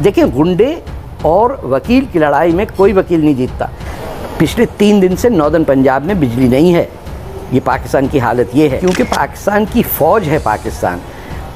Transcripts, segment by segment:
देखिए, गुंडे और वकील की लड़ाई में कोई वकील नहीं जीतता। पिछले 3 दिन से नॉर्दर्न पंजाब में बिजली नहीं है। ये पाकिस्तान की हालत ये है क्योंकि पाकिस्तान की फ़ौज है।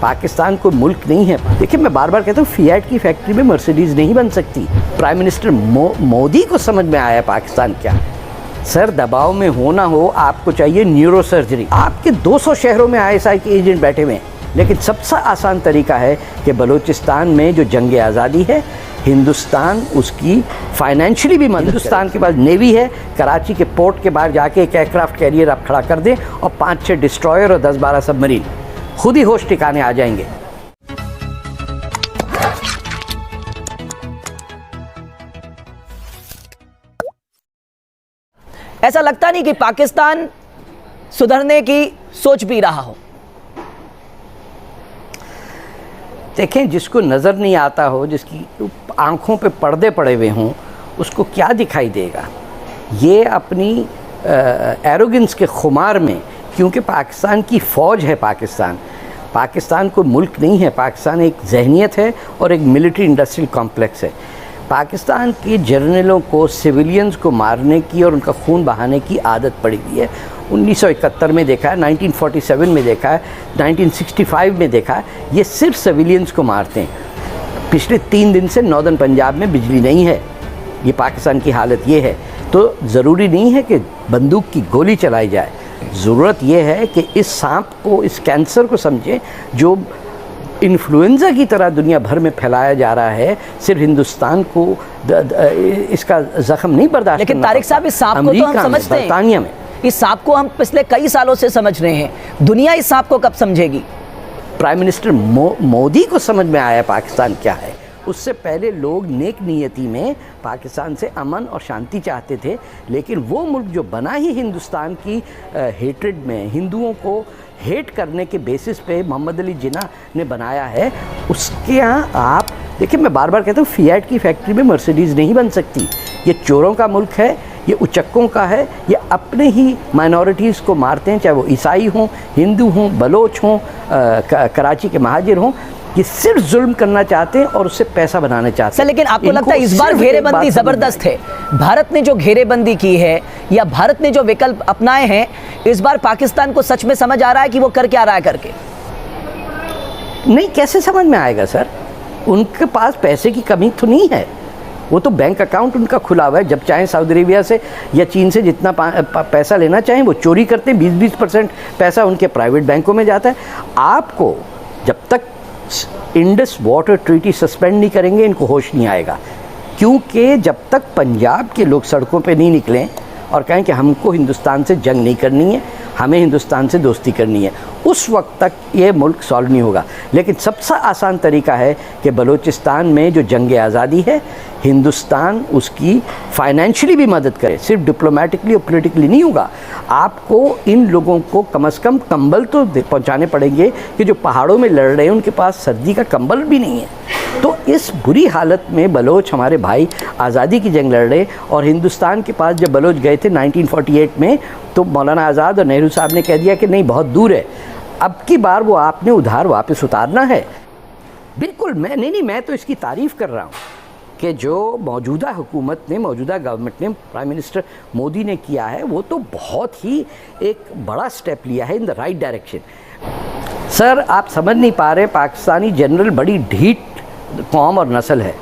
पाकिस्तान कोई मुल्क नहीं है। देखिए, मैं बार बार कहता हूँ, फिएट की फैक्ट्री में मर्सिडीज़ नहीं बन सकती। प्राइम मिनिस्टर मोदी को समझ में आया पाकिस्तान क्या है। सर, दबाव में हो ना हो, आपको चाहिए न्यूरो सर्जरी। आपके 200 शहरों में ISI के एजेंट बैठे हुए हैं, लेकिन सबसे आसान तरीका है कि बलूचिस्तान में जो जंग आज़ादी है, हिंदुस्तान उसकी फाइनेंशियली भी मदद। हिंदुस्तान के पास नेवी है, कराची के पोर्ट के बाहर जाके एक एयरक्राफ्ट कैरियर आप खड़ा कर दें और 5-6 डिस्ट्रॉयर और 10-12 सबमरीन, खुद ही होश ठिकाने आ जाएंगे। ऐसा लगता नहीं कि पाकिस्तान सुधरने की सोच भी रहा हो। देखें, जिसको नज़र नहीं आता हो, जिसकी आंखों पे पर्दे पड़े हुए हों, उसको क्या दिखाई देगा। ये अपनी एरोगेंस के खुमार में, क्योंकि पाकिस्तान की फ़ौज है, पाकिस्तान कोई मुल्क नहीं है। पाकिस्तान एक जहनीत है और एक मिलिट्री इंडस्ट्रियल कॉम्प्लेक्स है। पाकिस्तान के जर्नलों को, सिविलियंस को मारने की और उनका खून बहाने की आदत पड़ी हुई है। 1971 में देखा है, 1947 में देखा है, 1965 में देखा है। ये सिर्फ सिविलियंस को मारते हैं। पिछले 3 दिन से नॉर्दर्न पंजाब में बिजली नहीं है। ये पाकिस्तान की हालत ये है। तो ज़रूरी नहीं है कि बंदूक की गोली चलाई जाए। ज़रूरत यह है कि इस सांप को, इस कैंसर को समझें जो इन्फ्लुएंजा की तरह दुनिया भर में फैलाया जा रहा है। सिर्फ हिंदुस्तान को इसका ज़ख्म नहीं बर्दाश्त। लेकिन तारिक साहब, इस सांप को तो हम समझते हैं। बरतानिया में इस सांप को हम पिछले कई सालों से समझ रहे हैं। दुनिया इस सांप को कब समझेगी? प्राइम मिनिस्टर मोदी को समझ में आया पाकिस्तान क्या है। उससे पहले लोग नेक नियति में पाकिस्तान से अमन और शांति चाहते थे, लेकिन वो मुल्क जो बना ही हिंदुस्तान की हेट्रेड में, हिंदुओं को हेट करने के बेसिस पे मोहम्मद अली जिन्ना ने बनाया है, उसके यहाँ आप देखिए, मैं बार बार कहता हूँ, फिएट की फैक्ट्री में मर्सिडीज़ नहीं बन सकती। ये चोरों का मुल्क है, ये उचक्कों का है। ये अपने ही माइनॉरिटीज़ को मारते हैं, चाहे वो ईसाई हों, हिंदू हों, बलोच हों, कराची के महाजिर हों। ये सिर्फ जुल्म करना चाहते हैं और उससे पैसा बनाना चाहते हैं। सर, लेकिन आपको लगता है इस बार घेरेबंदी ज़बरदस्त है? भारत ने जो घेरेबंदी की है या भारत ने जो विकल्प अपनाए हैं, इस बार पाकिस्तान को सच में समझ आ रहा है कि वो कर क्या रहा है करके? नहीं, कैसे समझ में आएगा सर? उनके पास पैसे की कमी तो नहीं है। वो तो बैंक अकाउंट उनका खुला हुआ है। जब चाहें सऊदी अरेबिया से या चीन से जितना पैसा लेना चाहें वो चोरी करते हैं। 20-20% पैसा उनके प्राइवेट बैंकों में जाता है। आपको जब तक इंडस वाटर ट्रीटी सस्पेंड नहीं करेंगे, इनको होश नहीं आएगा। क्योंकि जब तक पंजाब के लोग सड़कों पे नहीं निकलें और कहें कि हमको हिंदुस्तान से जंग नहीं करनी है, हमें हिंदुस्तान से दोस्ती करनी है, उस वक्त तक ये मुल्क सॉल्व नहीं होगा। लेकिन सबसे आसान तरीका है कि बलूचिस्तान में जो जंग आज़ादी है, हिंदुस्तान उसकी फाइनेंशियली भी मदद करे। सिर्फ डिप्लोमेटिकली और पॉलिटिकली नहीं होगा। आपको इन लोगों को कम से कम कंबल तो पहुंचाने पड़ेंगे कि जो पहाड़ों में लड़ रहे हैं उनके पास सर्दी का कंबल भी नहीं है। तो इस बुरी हालत में बलोच हमारे भाई आज़ादी की जंग लड़ रहे। और हिंदुस्तान के पास जब बलोच गए थे 1948 में, तो मौलाना आज़ाद और नेहरू साहब ने कह दिया कि नहीं, बहुत दूर है, अब की बार वो आपने उधार वापस उतारना है। बिल्कुल, मैं तो इसकी तारीफ़ कर रहा हूँ कि जो मौजूदा हुकूमत ने, मौजूदा गवर्नमेंट ने, प्राइम मिनिस्टर मोदी ने किया है, वो तो बहुत ही एक बड़ा स्टेप लिया है in the right direction. Sir, आप समझ नहीं पा रहे, पाकिस्तानी जनरल बड़ी ढीठ कौम और नस्ल है।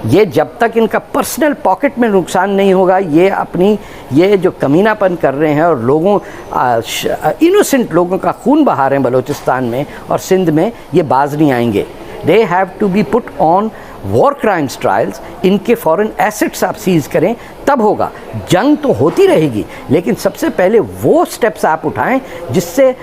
ये जब तक इनका पर्सनल पॉकेट में नुकसान नहीं होगा, ये जो कमीनापन कर रहे हैं और लोगों इनोसेंट लोगों का खून बहा रहे हैं बलूचिस्तान में और सिंध में, ये बाज नहीं आएंगे। They have to be put on war crimes trials. इनके फॉरेन एसेट्स आप सीज करें, तब होगा। जंग तो होती रहेगी, लेकिन सबसे पहले वो स्टेप्स आप उठाएं जिससे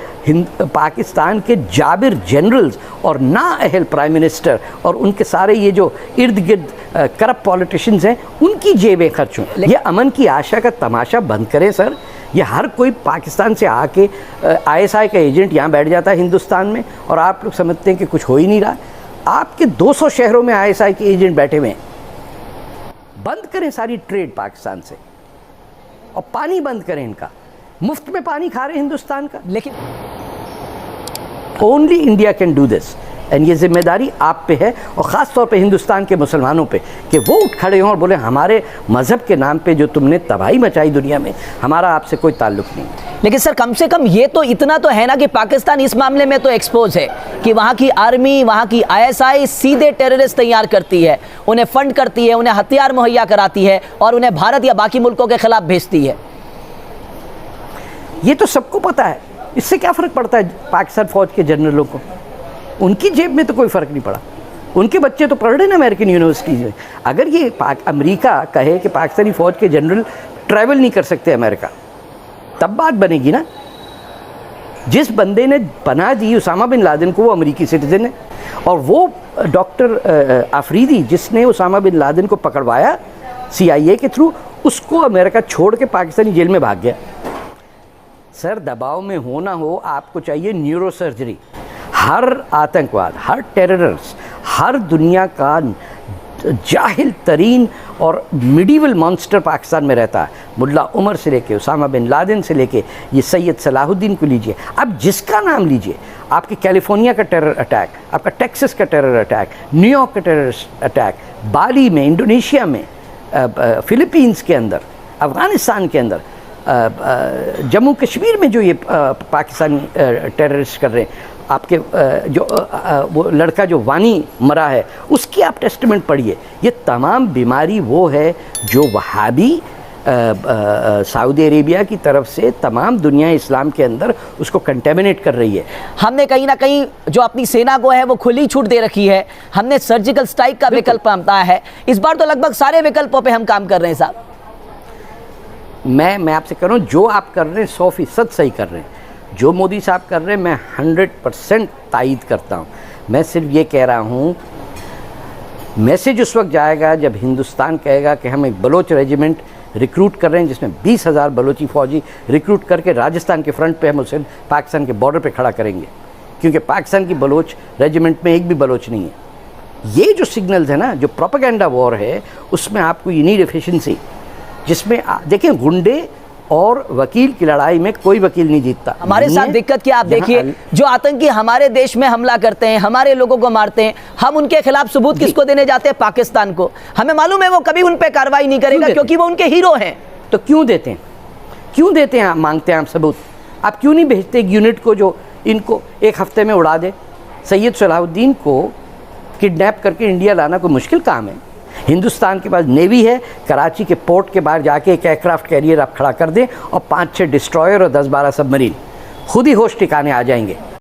पाकिस्तान के जाबिर जनरल्स और नाअहल प्राइम मिनिस्टर और उनके सारे ये जो इर्द गिर्द करप्ट पॉलिटिशियंस हैं, उनकी जेबें खर्च हों। ये अमन की आशा का तमाशा बंद करें सर। ये हर कोई पाकिस्तान से आके ISI का एजेंट यहाँ बैठ जाता है हिंदुस्तान में, और आप लोग समझते हैं कि कुछ हो ही नहीं रहा। आपके 200 शहरों में ISI के एजेंट बैठे हुए हैं। बंद करें सारी ट्रेड पाकिस्तान से और पानी बंद करें इनका। मुफ्त में पानी खा रहे हिंदुस्तान का। लेकिन only India can do this. And ये जिम्मेदारी आप पे है और ख़ास तौर पे हिंदुस्तान के मुसलमानों पे कि वो उठ खड़े हों और बोले हमारे मज़हब के नाम पे जो तुमने तबाही मचाई दुनिया में, हमारा आपसे कोई ताल्लुक़ नहीं। लेकिन सर कम से कम ये तो इतना तो है ना कि पाकिस्तान इस मामले में तो एक्सपोज है कि वहाँ की आर्मी, वहाँ की ISI सीधे टेररिस्ट तैयार करती है, उन्हें फंड करती है, उन्हें हथियार मुहैया कराती है और उन्हें भारत या बाकी मुल्कों के खिलाफ भेजती है। ये तो सबको पता है, इससे क्या फ़र्क पड़ता है पाकिस्तान फ़ौज के जनरलों को? उनकी जेब में तो कोई फ़र्क नहीं पड़ा, उनके बच्चे तो पढ़ रहे ना अमेरिकन यूनिवर्सिटीज़ में। अगर ये अमेरिका कहे कि पाकिस्तानी फ़ौज के जनरल ट्रैवल नहीं कर सकते अमेरिका, तब बात बनेगी ना। जिस बंदे ने पनाह दी उसामा बिन लादेन को, वो अमेरिकी सिटीज़न है, और वो डॉक्टर आफरीदी जिसने उसामा बिन लादेन को पकड़वाया CIA के थ्रू, उसको अमेरिका छोड़ के पाकिस्तानी जेल में भाग गया। सर दबाव में हो ना हो, आपको चाहिए न्यूरो सर्जरी। हर आतंकवाद, हर टेररिस्ट, हर दुनिया का जाहिल तरीन और मिडीवल मॉन्स्टर पाकिस्तान में रहता है। मुल्ला उमर से लेके उसामा बिन लादेन से लेके ये सैयद सलाहुद्दीन को लीजिए, अब जिसका नाम लीजिए, आपके कैलिफोर्निया का टेरर अटैक, आपका टेक्सास का टेरर अटैक, न्यूयॉर्क का टेरर अटैक, बाली में, इंडोनेशिया में, फिलीपींस के अंदर, अफ़गानिस्तान के अंदर, जम्मू कश्मीर में जो ये पाकिस्तानी टेररिस्ट कर रहे हैं, आपके वो लड़का जो वानी मरा है उसकी आप टेस्टमेंट पढ़िए। ये तमाम बीमारी वो है जो वहाबी सऊदी अरेबिया की तरफ से तमाम दुनिया इस्लाम के अंदर उसको कंटेमिनेट कर रही है। हमने कहीं ना कहीं जो अपनी सेना को है वो खुली छूट दे रखी है, हमने सर्जिकल स्ट्राइक का विकल्प अपनाया है। इस बार तो लगभग सारे विकल्पों पे हम काम कर रहे हैं साहब। मैं आपसे कह रहा हूँ, जो आप कर रहे हैं 100% सही कर रहे हैं। जो मोदी साहब कर रहे हैं मैं 100% तायद करता हूँ। मैं सिर्फ ये कह रहा हूँ, मैसेज उस वक्त जाएगा जब हिंदुस्तान कहेगा कि हम एक बलोच रेजिमेंट रिक्रूट कर रहे हैं जिसमें 20,000 बलोची फ़ौजी रिक्रूट करके राजस्थान के फ्रंट पे हम उसे पाकिस्तान के बॉर्डर पे खड़ा करेंगे, क्योंकि पाकिस्तान की बलोच रेजिमेंट में एक भी बलोच नहीं है। ये जो सिग्नल्स है ना, जो प्रोपेगेंडा वॉर है, उसमें आपको यू नीड एफिशिएंसी, जिसमें देखिए गुंडे और वकील की लड़ाई में कोई वकील नहीं जीतता। हमारे साथ दिक्कत क्या, आप देखिए जो आतंकी हमारे देश में हमला करते हैं, हमारे लोगों को मारते हैं, हम उनके खिलाफ सबूत किसको देने जाते हैं? पाकिस्तान को। हमें मालूम है वो कभी उन पे कार्रवाई नहीं करेगा क्योंकि वो उनके हीरो हैं। तो क्यों देते हैं, क्यों देते हैं? मांगते हैं आप सबूत, आप क्यों नहीं भेजते एक यूनिट को जो इनको एक हफ्ते में उड़ा दे? सैयद सलाहुद्दीन को किडनैप करके इंडिया लाना कोई मुश्किल काम है? हिंदुस्तान के पास नेवी है, कराची के पोर्ट के बाहर जाके एक एयरक्राफ्ट कैरियर आप खड़ा कर दें और 5-6 डिस्ट्रॉयर और 10-12 सबमरीन, खुद ही होश ठिकाने आ जाएंगे।